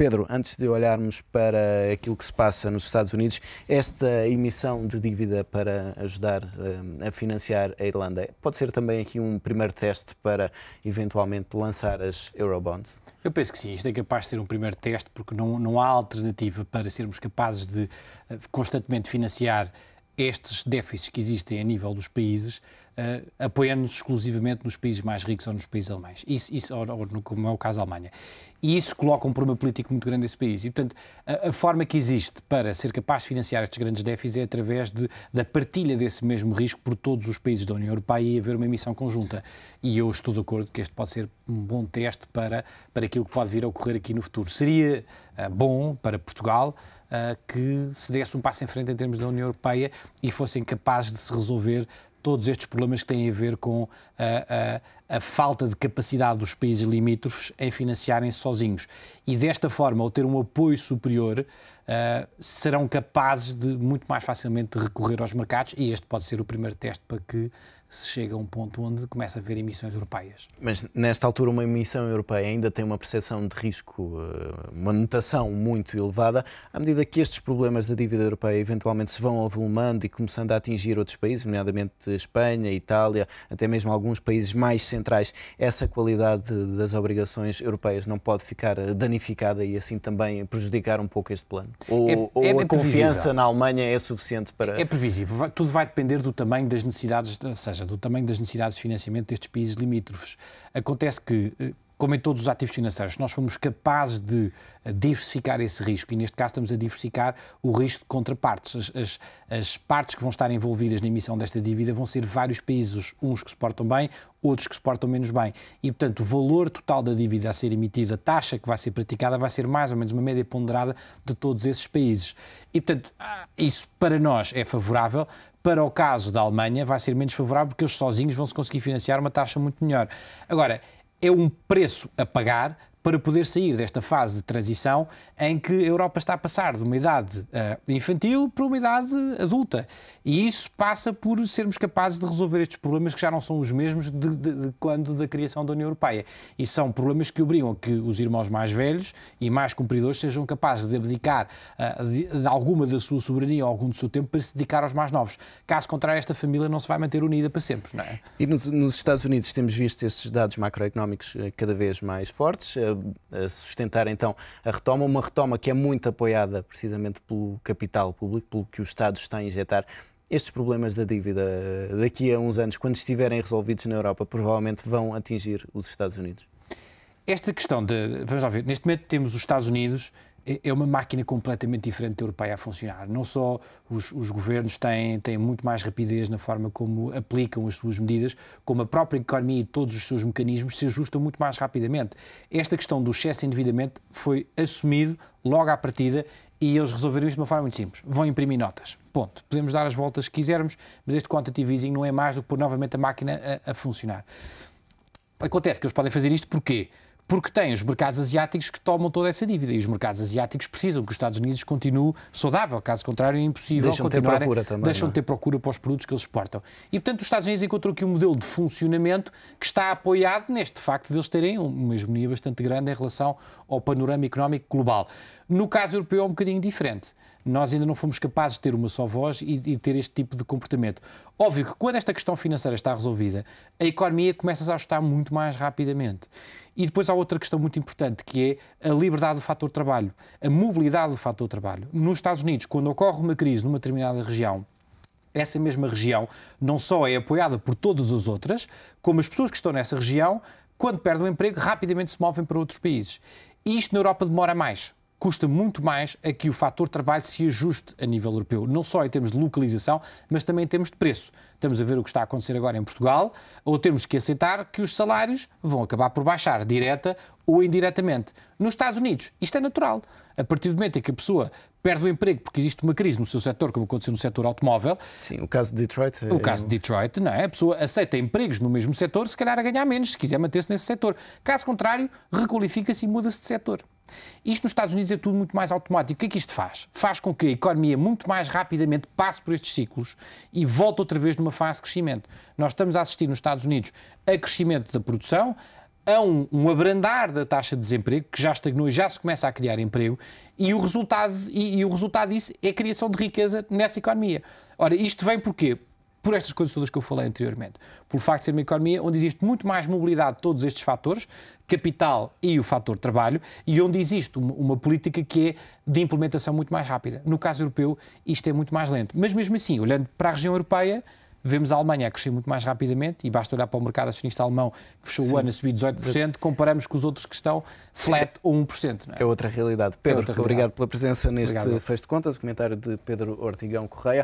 Pedro, antes de olharmos para aquilo que se passa nos Estados Unidos, esta emissão de dívida para ajudar a financiar a Irlanda pode ser também aqui um primeiro teste para eventualmente lançar as Eurobonds? Eu penso que sim, isto é capaz de ser um primeiro teste, porque não há alternativa para sermos capazes de constantemente financiar estes déficits que existem a nível dos países, apoiando-nos exclusivamente nos países mais ricos ou nos países alemães, como é o caso da Alemanha. E isso coloca um problema político muito grande nesse país. E, portanto, a forma que existe para ser capaz de financiar estes grandes déficits é através da partilha desse mesmo risco por todos os países da União Europeia e haver uma emissão conjunta. E eu estou de acordo que este pode ser um bom teste para aquilo que pode vir a ocorrer aqui no futuro. Seria bom para Portugal que se desse um passo em frente em termos da União Europeia e fossem capazes de se resolver todos estes problemas que têm a ver com a falta de capacidade dos países limítrofes em financiarem-se sozinhos. E desta forma, ao ter um apoio superior, serão capazes de muito mais facilmente recorrer aos mercados, e este pode ser o primeiro teste para que se chega a um ponto onde começa a haver emissões europeias. Mas nesta altura uma emissão europeia ainda tem uma percepção de risco, uma notação muito elevada, à medida que estes problemas da dívida europeia eventualmente se vão avolumando e começando a atingir outros países, nomeadamente Espanha, Itália, até mesmo alguns países mais centrais, essa qualidade das obrigações europeias não pode ficar danificada e assim também prejudicar um pouco este plano? Ou a confiança na Alemanha é suficiente para... É previsível. Tudo vai depender do tamanho das necessidades, ou seja, do tamanho das necessidades de financiamento destes países limítrofes. Acontece que, como em todos os ativos financeiros, se nós formos capazes de diversificar esse risco, e neste caso estamos a diversificar o risco de contrapartes. As partes que vão estar envolvidas na emissão desta dívida vão ser vários países, uns que se portam bem, outros que se portam menos bem. E, portanto, o valor total da dívida a ser emitida, a taxa que vai ser praticada, vai ser mais ou menos uma média ponderada de todos esses países. E, portanto, isso para nós é favorável. Para o caso da Alemanha vai ser menos favorável porque eles sozinhos vão se conseguir financiar uma taxa muito melhor. Agora, é um preço a pagar para poder sair desta fase de transição em que a Europa está a passar de uma idade infantil para uma idade adulta. E isso passa por sermos capazes de resolver estes problemas que já não são os mesmos de quando da criação da União Europeia. E são problemas que obrigam a que os irmãos mais velhos e mais cumpridores sejam capazes de abdicar de alguma da sua soberania ou algum do seu tempo para se dedicar aos mais novos. Caso contrário, esta família não se vai manter unida para sempre, não é? E nos Estados Unidos temos visto estes dados macroeconómicos cada vez mais fortes, a sustentar então a retoma, uma retoma que é muito apoiada precisamente pelo capital público, pelo que o Estado está a injetar. Estes problemas da dívida, daqui a uns anos, quando estiverem resolvidos na Europa, provavelmente vão atingir os Estados Unidos. Esta questão vamos lá ver, neste momento temos os Estados Unidos, é uma máquina completamente diferente da europeia a funcionar. Não só os governos têm muito mais rapidez na forma como aplicam as suas medidas, como a própria economia e todos os seus mecanismos se ajustam muito mais rapidamente. Esta questão do excesso de endividamento foi assumido logo à partida e eles resolveram isto de uma forma muito simples. Vão imprimir notas. Ponto. Podemos dar as voltas que quisermos, mas este quantitative easing não é mais do que pôr novamente a máquina a funcionar. Acontece que eles podem fazer isto porquê? Porque têm os mercados asiáticos que tomam toda essa dívida e os mercados asiáticos precisam que os Estados Unidos continuem saudável, caso contrário é impossível deixam de ter procura para os produtos que eles exportam. E, portanto, os Estados Unidos encontrou aqui um modelo de funcionamento que está apoiado neste facto de eles terem uma hegemonia bastante grande em relação ao panorama económico global. No caso europeu é um bocadinho diferente. Nós ainda não fomos capazes de ter uma só voz e ter este tipo de comportamento. Óbvio que quando esta questão financeira está resolvida, a economia começa a ajustar muito mais rapidamente. E depois há outra questão muito importante, que é a liberdade do fator trabalho, a mobilidade do fator trabalho. Nos Estados Unidos, quando ocorre uma crise numa determinada região, essa mesma região não só é apoiada por todas as outras, como as pessoas que estão nessa região, quando perdem o emprego, rapidamente se movem para outros países. E isto na Europa demora mais. Custa muito mais a que o fator trabalho se ajuste a nível europeu, não só em termos de localização, mas também em termos de preço. Estamos a ver o que está a acontecer agora em Portugal, ou temos que aceitar que os salários vão acabar por baixar, direta ou indiretamente. Nos Estados Unidos, isto é natural. A partir do momento em que a pessoa perde o emprego porque existe uma crise no seu setor, como aconteceu no setor automóvel... Sim, o caso de Detroit... O caso de Detroit, não é? A pessoa aceita empregos no mesmo setor, se calhar a ganhar menos, se quiser manter-se nesse setor. Caso contrário, requalifica-se e muda-se de setor. Isto nos Estados Unidos é tudo muito mais automático. O que é que isto faz? Faz com que a economia muito mais rapidamente passe por estes ciclos e volte outra vez numa fase de crescimento. Nós estamos a assistir nos Estados Unidos a crescimento da produção, a um abrandar da taxa de desemprego, que já estagnou e já se começa a criar emprego, e o resultado disso é a criação de riqueza nessa economia. Ora, isto vem porquê? Por estas coisas todas que eu falei anteriormente. Pelo facto de ser uma economia onde existe muito mais mobilidade de todos estes fatores, capital e o fator trabalho, e onde existe uma política que é de implementação muito mais rápida. No caso europeu, isto é muito mais lento. Mas mesmo assim, olhando para a região europeia, vemos a Alemanha a crescer muito mais rapidamente, e basta olhar para o mercado acionista alemão, que fechou o ano a subir 18%, comparamos com os outros que estão flat ou 1%. Não é? É outra realidade. Pedro, outra realidade. Obrigado pela presença neste Obrigado. Fecho de Contas, o comentário de Pedro Ortigão Correia.